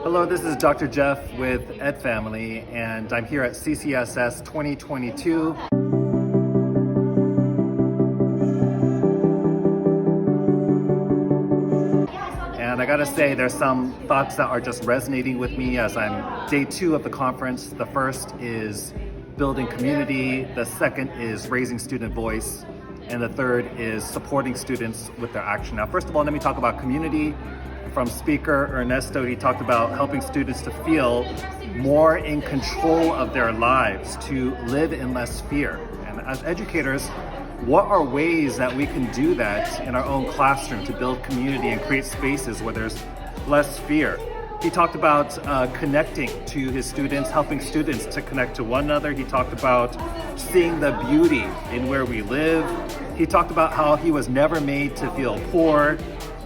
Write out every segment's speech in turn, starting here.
Hello, this is Dr. Jeff with Ed Family, and I'm here at CCSS 2022. And I gotta say, there's some thoughts that are just resonating with me as I'm day 2 of the conference. The first is building community, the second is raising student voice, and the third is supporting students with their action. Now, first of all, let me talk about community. From speaker Ernesto, he talked about helping students to feel more in control of their lives, to live in less fear. And as educators, what are ways that we can do that in our own classroom to build community and create spaces where there's less fear? He talked about connecting to his students, helping students to connect to one another. He talked about seeing the beauty in where we live. He talked about how he was never made to feel poor,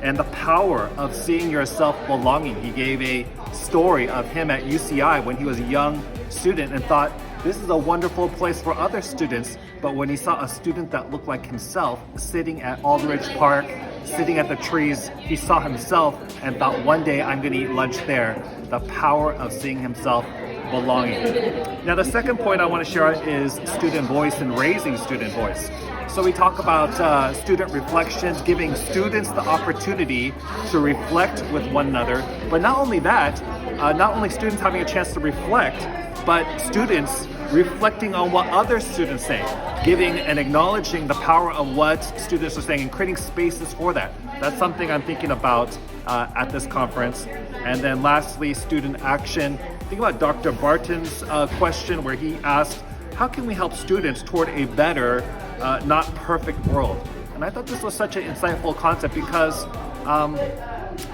and the power of seeing yourself belonging. He gave a story of him at UCI when he was a young student and thought, this is a wonderful place for other students. But when he saw a student that looked like himself sitting at Aldridge Park, sitting at the trees, he saw himself and thought, one day I'm gonna eat lunch there. The power of seeing himself belonging. Now, the second point I want to share is student voice and raising student voice. So we talk about student reflections, giving students the opportunity to reflect with one another. But not only that, not only students having a chance to reflect, but students reflecting on what other students say, giving and acknowledging the power of what students are saying and creating spaces for that. That's something I'm thinking about at this conference. And then lastly, student action. Think about Dr. Barton's question where he asked, how can we help students toward a better, not perfect world? And I thought this was such an insightful concept because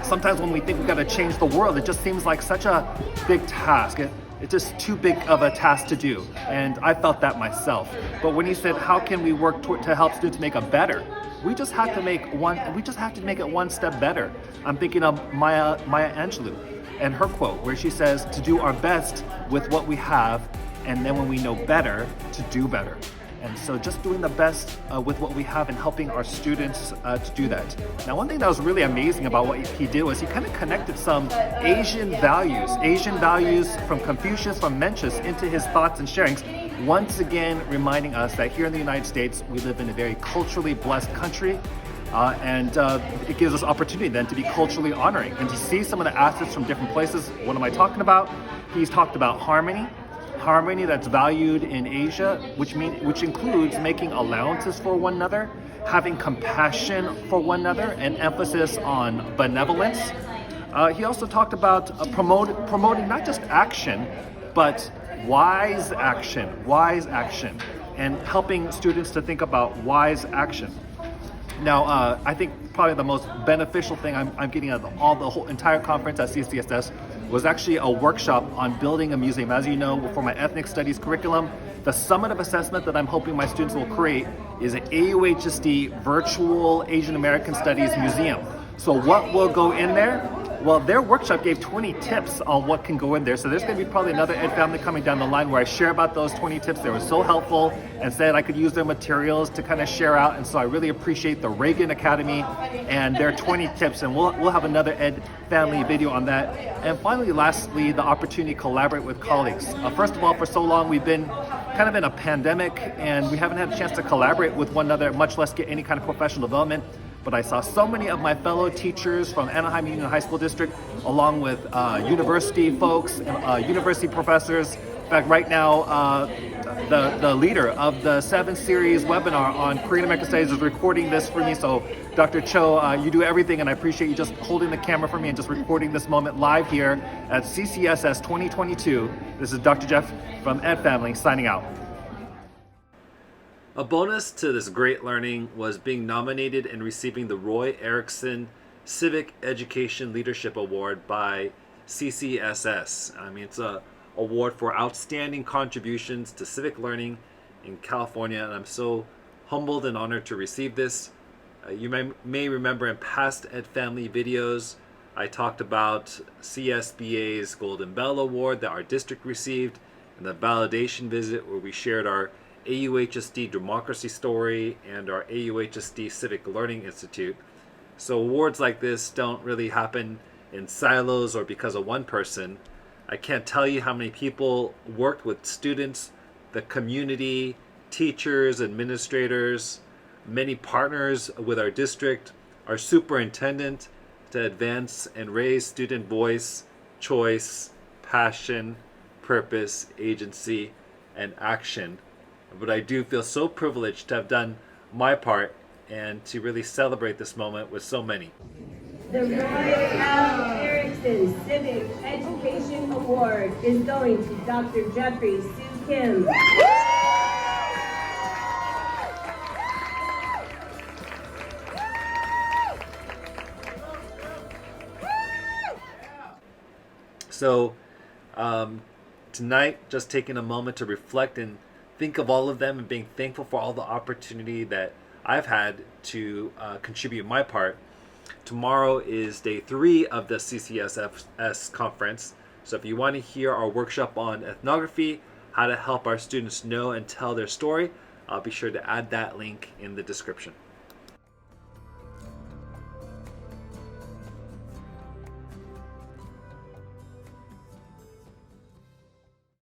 sometimes when we think we've got to change the world, it just seems like such a big task. It's just too big of a task to do. And I felt that myself. But when he said, how can we work to help students make a better? We just have to make it one step better. I'm thinking of Maya Angelou and her quote where she says to do our best with what we have, and then when we know better, to do better. And so just doing the best with what we have and helping our students to do that. Now, one thing that was really amazing about what he did was he kind of connected some Asian values from Confucius, from Mencius, into his thoughts and sharings, once again reminding us that here in the United States, we live in a very culturally blessed country, and it gives us opportunity then to be culturally honoring and to see some of the assets from different places. What am I talking about? He's talked about harmony that's valued in Asia, which includes making allowances for one another, having compassion for one another, and emphasis on benevolence. He also talked about promoting not just action, but wise action, and helping students to think about wise action. Now, I think probably the most beneficial thing I'm getting out of the whole entire conference at CCSS was actually a workshop on building a museum. As you know, for my ethnic studies curriculum, the summative assessment that I'm hoping my students will create is an AUHSD virtual Asian American Studies museum. So what will go in there? Well, their workshop gave 20 tips on what can go in there. So there's going to be probably another Ed Family coming down the line where I share about those 20 tips. They were so helpful and said I could use their materials to kind of share out. And so I really appreciate the Reagan Academy and their 20 tips. And we'll have another Ed Family video on that. And finally, lastly, the opportunity to collaborate with colleagues. First of all, for so long, we've been kind of in a pandemic and we haven't had a chance to collaborate with one another, much less get any kind of professional development. But I saw so many of my fellow teachers from Anaheim Union High School District, along with university folks, university professors. In fact, right now, the leader of the 7 series webinar on Korean American Studies is recording this for me. So Dr. Cho, you do everything, and I appreciate you just holding the camera for me and just recording this moment live here at CCSS 2022. This is Dr. Jeff from Ed Family signing out. A bonus to this great learning was being nominated and receiving the Roy Erickson Civic Education Leadership Award by CCSS. I mean, it's an award for outstanding contributions to civic learning in California, and I'm so humbled and honored to receive this. You may remember in past Ed Family videos, I talked about CSBA's Golden Bell Award that our district received, and the validation visit where we shared our AUHSD Democracy Story and our AUHSD Civic Learning Institute. So awards like this don't really happen in silos or because of one person. I can't tell you how many people worked with students, the community, teachers, administrators, many partners with our district, our superintendent, to advance and raise student voice, choice, passion, purpose, agency, and action. But I do feel so privileged to have done my part and to really celebrate this moment with so many. The Roy L. Erickson Civic Education Award is going to Dr. Jeffrey Sue Kim. So tonight, just taking a moment to reflect and think of all of them and being thankful for all the opportunity that I've had to contribute my part. Tomorrow is day 3 of the CCSS conference. So if you want to hear our workshop on ethnography, how to help our students know and tell their story, I'll be sure to add that link in the description.